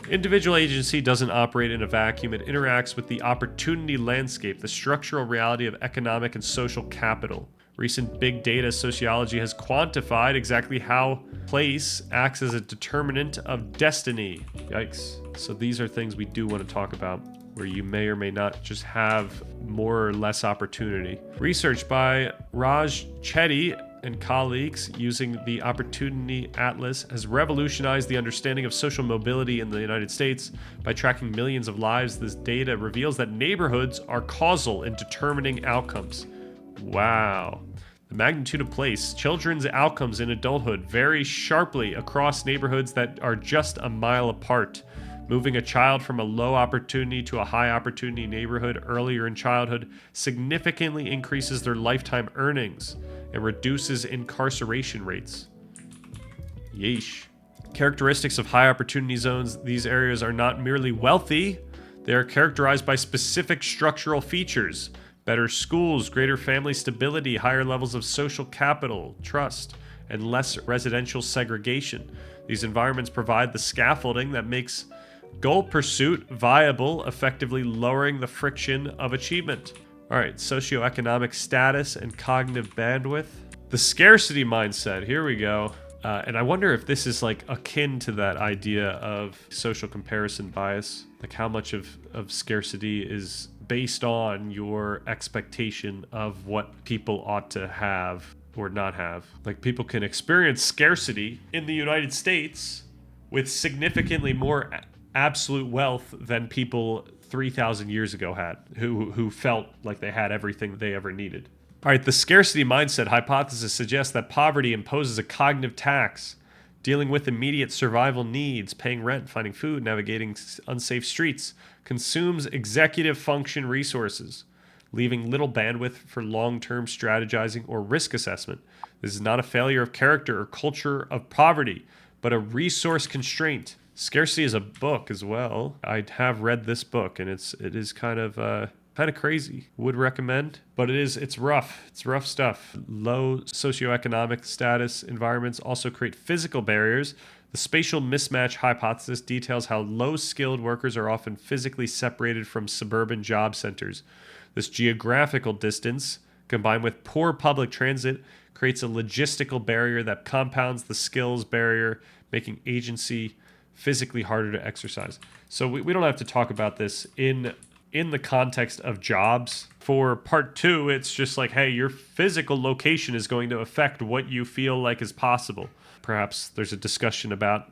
Individual agency doesn't operate in a vacuum. It interacts with the opportunity landscape, the structural reality of economic and social capital. Recent big data sociology has quantified exactly how place acts as a determinant of destiny. Yikes. So these are things we do want to talk about, where you may or may not just have more or less opportunity. Research by Raj Chetty and colleagues using the Opportunity Atlas has revolutionized the understanding of social mobility in the United States. By tracking millions of lives, this data reveals that neighborhoods are causal in determining outcomes. Wow. The magnitude of place. Children's outcomes in adulthood vary sharply across neighborhoods that are just a mile apart. Moving a child from a low opportunity to a high opportunity neighborhood earlier in childhood significantly increases their lifetime earnings and reduces incarceration rates. Yeesh. Characteristics of high opportunity zones. These areas are not merely wealthy, they are characterized by specific structural features. Better schools, greater family stability, higher levels of social capital, trust, and less residential segregation. These environments provide the scaffolding that makes goal pursuit viable, effectively lowering the friction of achievement. All right, socioeconomic status and cognitive bandwidth. The scarcity mindset, here we go. And I wonder if this is like akin to that idea of social comparison bias, like how much of scarcity is based on your expectation of what people ought to have or not have. Like people can experience scarcity in the United States with significantly more absolute wealth than people 3,000 years ago had, who felt like they had everything they ever needed. All right, the scarcity mindset hypothesis suggests that poverty imposes a cognitive tax, dealing with immediate survival needs, paying rent, finding food, navigating unsafe streets, consumes executive function resources, leaving little bandwidth for long-term strategizing or risk assessment. This is not a failure of character or culture of poverty, but a resource constraint. Scarcity is a book as well. I have read this book, and it is kind of crazy. Would recommend, but it's rough. It's rough stuff. Low socioeconomic status environments also create physical barriers. The spatial mismatch hypothesis details how low-skilled workers are often physically separated from suburban job centers. This geographical distance, combined with poor public transit, creates a logistical barrier that compounds the skills barrier, making agency physically harder to exercise. So we don't have to talk about this in the context of jobs. For part 2, it's just like, hey, your physical location is going to affect what you feel like is possible. Perhaps there's a discussion about,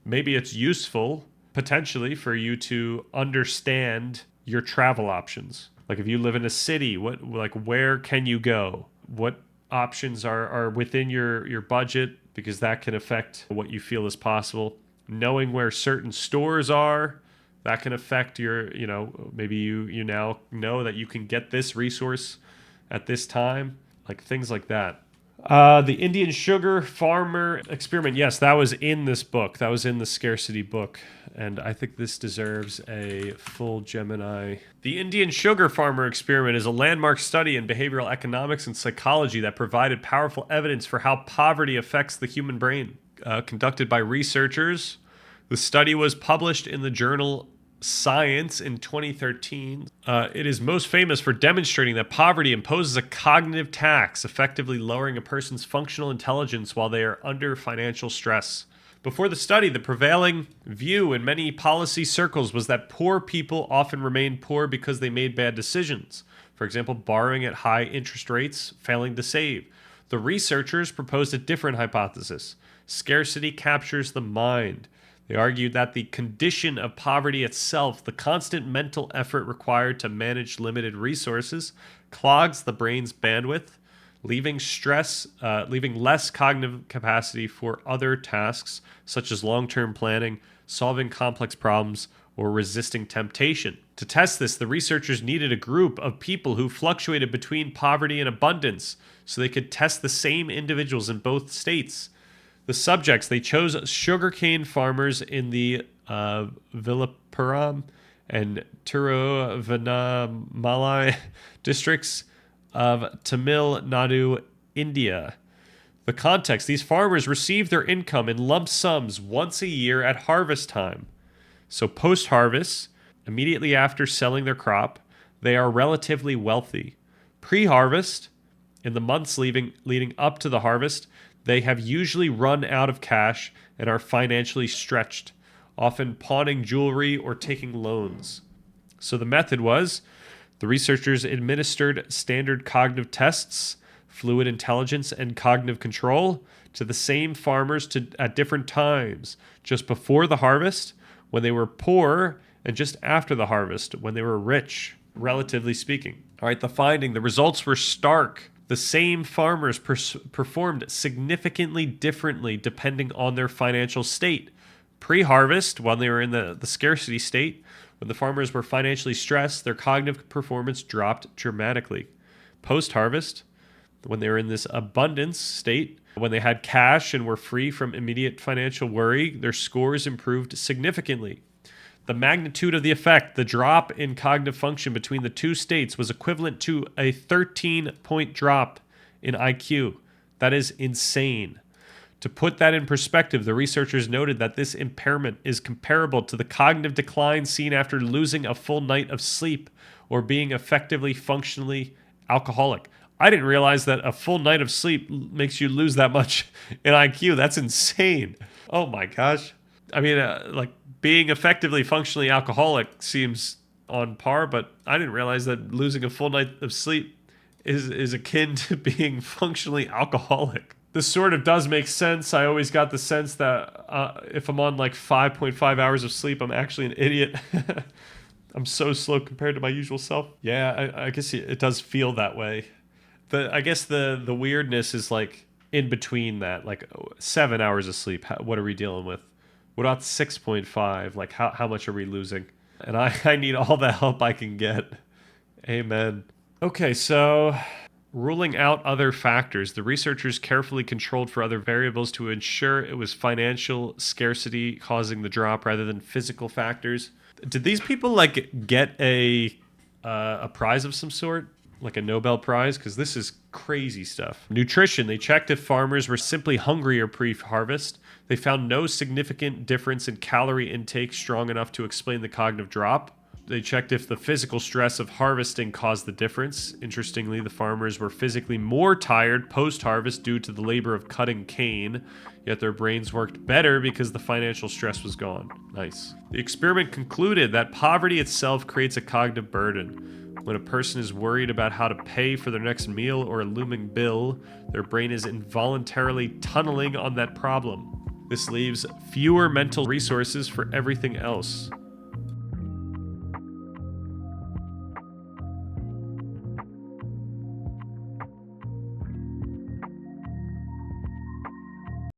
maybe it's useful potentially for you to understand your travel options. Like if you live in a city, where can you go? What options are within your budget? Because that can affect what you feel is possible. Knowing where certain stores are, that can affect your, maybe you now know that you can get this resource at this time, like things like that. The Indian sugar farmer experiment. Yes, that was in this book. That was in the Scarcity book. And I think this deserves a full Gemini. The Indian sugar farmer experiment is a landmark study in behavioral economics and psychology that provided powerful evidence for how poverty affects the human brain. Conducted by researchers. The study was published in the journal Science in 2013. It is most famous for demonstrating that poverty imposes a cognitive tax, effectively lowering a person's functional intelligence while they are under financial stress. Before the study, the prevailing view in many policy circles was that poor people often remained poor because they made bad decisions. For example, borrowing at high interest rates, failing to save. The researchers proposed a different hypothesis. Scarcity captures the mind. They argued that the condition of poverty itself, the constant mental effort required to manage limited resources, clogs the brain's bandwidth, leaving less cognitive capacity for other tasks such as long-term planning, solving complex problems, or resisting temptation. To test this, the researchers needed a group of people who fluctuated between poverty and abundance so they could test the same individuals in both states. The subjects, they chose sugarcane farmers in the Villupuram and Tiruvannamalai districts of Tamil Nadu, India. The context, these farmers received their income in lump sums once a year at harvest time. So post-harvest, immediately after selling their crop, they are relatively wealthy. Pre-harvest, in the months leading up to the harvest, they have usually run out of cash and are financially stretched, often pawning jewelry or taking loans. So the method was the researchers administered standard cognitive tests, fluid intelligence, and cognitive control to the same farmers at different times, just before the harvest, when they were poor, and just after the harvest, when they were rich, relatively speaking. All right, the results were stark. The same farmers performed significantly differently depending on their financial state. Pre-harvest, when they were in the scarcity state, when the farmers were financially stressed, their cognitive performance dropped dramatically. Post-harvest, when they were in this abundance state, when they had cash and were free from immediate financial worry, their scores improved significantly. The magnitude of the effect, the drop in cognitive function between the two states, was equivalent to a 13-point drop in IQ. That is insane. To put that in perspective, the researchers noted that this impairment is comparable to the cognitive decline seen after losing a full night of sleep or being effectively functionally alcoholic. I didn't realize that a full night of sleep makes you lose that much in IQ. That's insane. Oh my gosh. I mean, being effectively functionally alcoholic seems on par, but I didn't realize that losing a full night of sleep is akin to being functionally alcoholic. This sort of does make sense. I always got the sense that if I'm on like 5.5 hours of sleep, I'm actually an idiot. I'm so slow compared to my usual self. Yeah, I guess it does feel that way. I guess the weirdness is like in between that, like 7 hours of sleep. What are we dealing with? What about 6.5? Like how much are we losing? And I need all the help I can get. Amen. Okay, so ruling out other factors, the researchers carefully controlled for other variables to ensure it was financial scarcity causing the drop rather than physical factors. Did these people like get a prize of some sort? Like a Nobel Prize? Because this is crazy stuff. Nutrition. They checked if farmers were simply hungrier pre-harvest. They found no significant difference in calorie intake strong enough to explain the cognitive drop. They checked if the physical stress of harvesting caused the difference. Interestingly, the farmers were physically more tired post-harvest due to the labor of cutting cane, yet their brains worked better because the financial stress was gone. Nice. The experiment concluded that poverty itself creates a cognitive burden. When a person is worried about how to pay for their next meal or a looming bill, their brain is involuntarily tunneling on that problem. This leaves fewer mental resources for everything else.